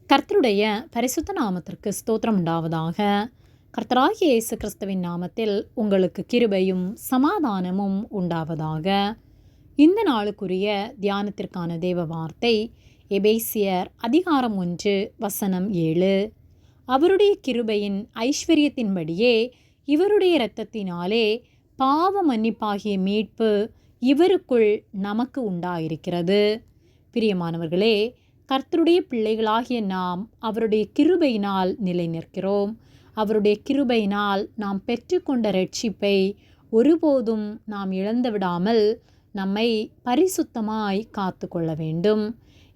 கர்த்தருடைய பரிசுத்த நாமத்திற்கு ஸ்தோத்திரம் உண்டாவதாக. கர்த்தராகிய இயேசு கிறிஸ்துவின் நாமத்தில் உங்களுக்கு கிருபையும் சமாதானமும் உண்டாவதாக. இந்த நாளுக்குரிய தியானத்திற்கான தேவ வார்த்தை எபேசியர் அதிகாரம் 1 வசனம் 7. அவருடைய கிருபையின் ஐஸ்வர்யத்தின்படியே இவருடைய இரத்தத்தினாலே பாவ மன்னிப்பாகிய மீட்பு இவருக்குள் நமக்கு உண்டாயிருக்கிறது. பிரியமானவர்களே, கர்த்தருடைய பிள்ளைகளாகிய நாம் அவருடைய கிருபையினால் நிலை நிற்கிறோம். அவருடைய கிருபையினால் நாம் பெற்றுக்கொண்ட இரட்சிப்பை ஒருபோதும் நாம் இழந்துவிடாமல் நம்மை பரிசுத்தமாய் காத்து கொள்ள வேண்டும்.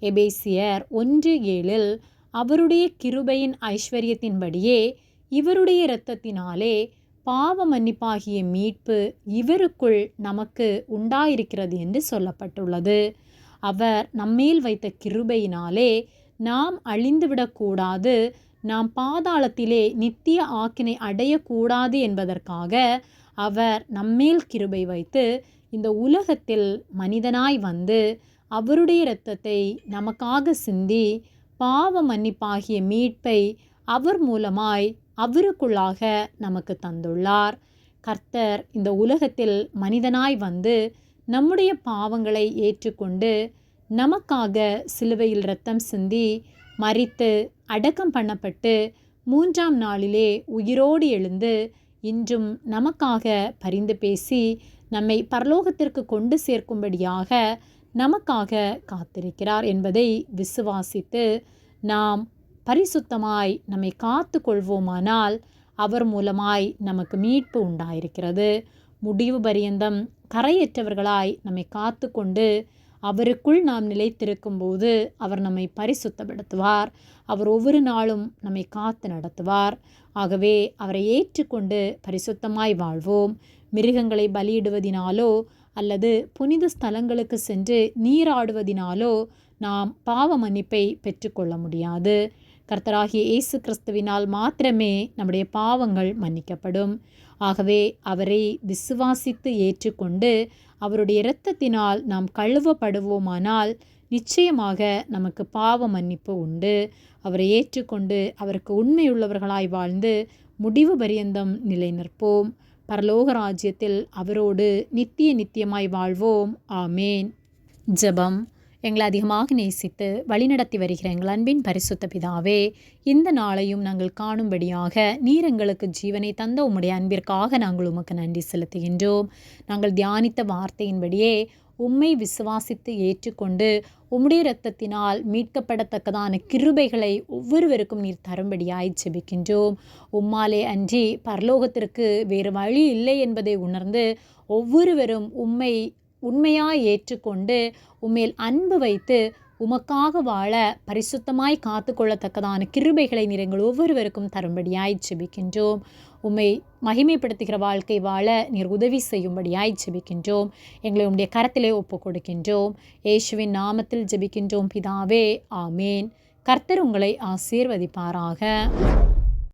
எபேசியர் 1:7 அவருடைய கிருபையின் ஐஸ்வர்யத்தின்படியே இவருடைய இரத்தத்தினாலே பாவ மன்னிப்பாகிய மீட்பு இவருக்குள் நமக்கு உண்டாயிருக்கிறது என்று சொல்லப்பட்டுள்ளது. அவர் நம்மேல் வைத்த கிருபையினாலே நாம் அழிந்துவிடக்கூடாது, நாம் பாதாளத்திலே நித்திய ஆக்கினை அடையக்கூடாது என்பதற்காக அவர் நம்மேல் கிருபை வைத்து இந்த உலகத்தில் மனிதனாய் வந்து அவருடைய இரத்தத்தை நமக்காக சிந்தி பாவ மன்னிப்பாகிய மீட்பை அவர் மூலமாய் அவருக்குள்ளாக நமக்கு தந்துள்ளார். கர்த்தர் இந்த உலகத்தில் மனிதனாய் வந்து நம்முடைய பாவங்களை ஏற்றுக்கொண்டு நமக்காக சிலுவையில் இரத்தம் சிந்தி மரித்து அடக்கம் பண்ணப்பட்டு 3ஆம் நாளிலே உயிரோடு எழுந்து இன்றும் நமக்காக பரிந்து பேசி நம்மை பரலோகத்திற்கு கொண்டு சேர்க்கும்படியாக நமக்காக காத்திருக்கிறார் என்பதை விசுவாசித்து நாம் பரிசுத்தமாய் நம்மை காத்து கொள்வோமானால் அவர் மூலமாய் நமக்கு மீட்பு உண்டாயிருக்கிறது. முடிவு பரியந்தம் கரையற்றவர்களாய் நம்மை காத்து கொண்டு அவருக்குள் நாம் நிலைத்திருக்கும்போது அவர் நம்மை பரிசுத்தப்படுத்துவார். அவர் ஒவ்வொரு நாளும் நம்மை காத்து நடத்துவார். ஆகவே அவரை ஏற்றுக்கொண்டு பரிசுத்தமாய் வாழ்வோம். மிருகங்களை பலியிடுவதினாலோ அல்லது புனித ஸ்தலங்களுக்கு சென்று நீராடுவதினாலோ நாம் பாவ மன்னிப்பை பெற்றுக்கொள்ள முடியாது. கர்த்தராகிய இயேசு கிறிஸ்துவினால் மாத்திரமே நம்முடைய பாவங்கள் மன்னிக்கப்படும். ஆகவே அவரை விசுவாசித்து ஏற்றுக்கொண்டு அவருடைய இரத்தத்தினால் நாம் கழுவப்படுவோமானால் நிச்சயமாக நமக்கு பாவ மன்னிப்பு உண்டு. அவரை ஏற்றுக்கொண்டு அவருக்கு உண்மையுள்ளவர்களாய் வாழ்ந்து முடிவு பரியந்தம் நிலை நிற்போம். பரலோக ராஜ்யத்தில் அவரோடு நித்தியமாய் வாழ்வோம். ஆமேன். ஜெபம். எங்களை அதிகமாக நேசித்து வழிநடத்தி வருகிற எங்கள் அன்பின் பரிசுத்த பிதாவே, இந்த நாளையும் நாங்கள் காணும்படியாக நீர் எங்களுக்கு ஜீவனை தந்த உம்முடைய அன்பிற்காக நாங்கள் உமக்கு நன்றி செலுத்துகின்றோம். நாங்கள் தியானித்த வார்த்தையின்படியே உம்மை விசுவாசித்து ஏற்றுக்கொண்டு உம்முடைய இரத்தத்தினால் மீட்கப்படத்தக்கதான கிருபைகளை ஒவ்வொருவருக்கும் நீர் தரும்படியாய் ஜெபிக்கின்றோம். உம்மாலே அன்றி பரலோகத்திற்கு வேறு வழி இல்லை என்பதை உணர்ந்து ஒவ்வொருவரும் உம்மை உண்மையாய் ஏற்றுக்கொண்டு உம்மேல் அன்பு வைத்து உமக்காக வாழ பரிசுத்தமாய் காத்து கொள்ளத்தக்கதான கிருபைகளை நீர் எங்கள் ஒவ்வொருவருக்கும் தரும்படியாய் ஜெபிக்கின்றோம். உம்மை மகிமைப்படுத்துகிற வாழ்க்கை வாழ நீர் உதவி செய்யும்படியாய் ஜெபிக்கின்றோம். எங்களை உம்முடைய கரத்திலே ஒப்பு கொடுக்கின்றோம். இயேசுவின் நாமத்தில் ஜெபிக்கின்றோம் பிதாவே. ஆமேன். கர்த்தர் உங்களை ஆசீர்வதிப்பாராக.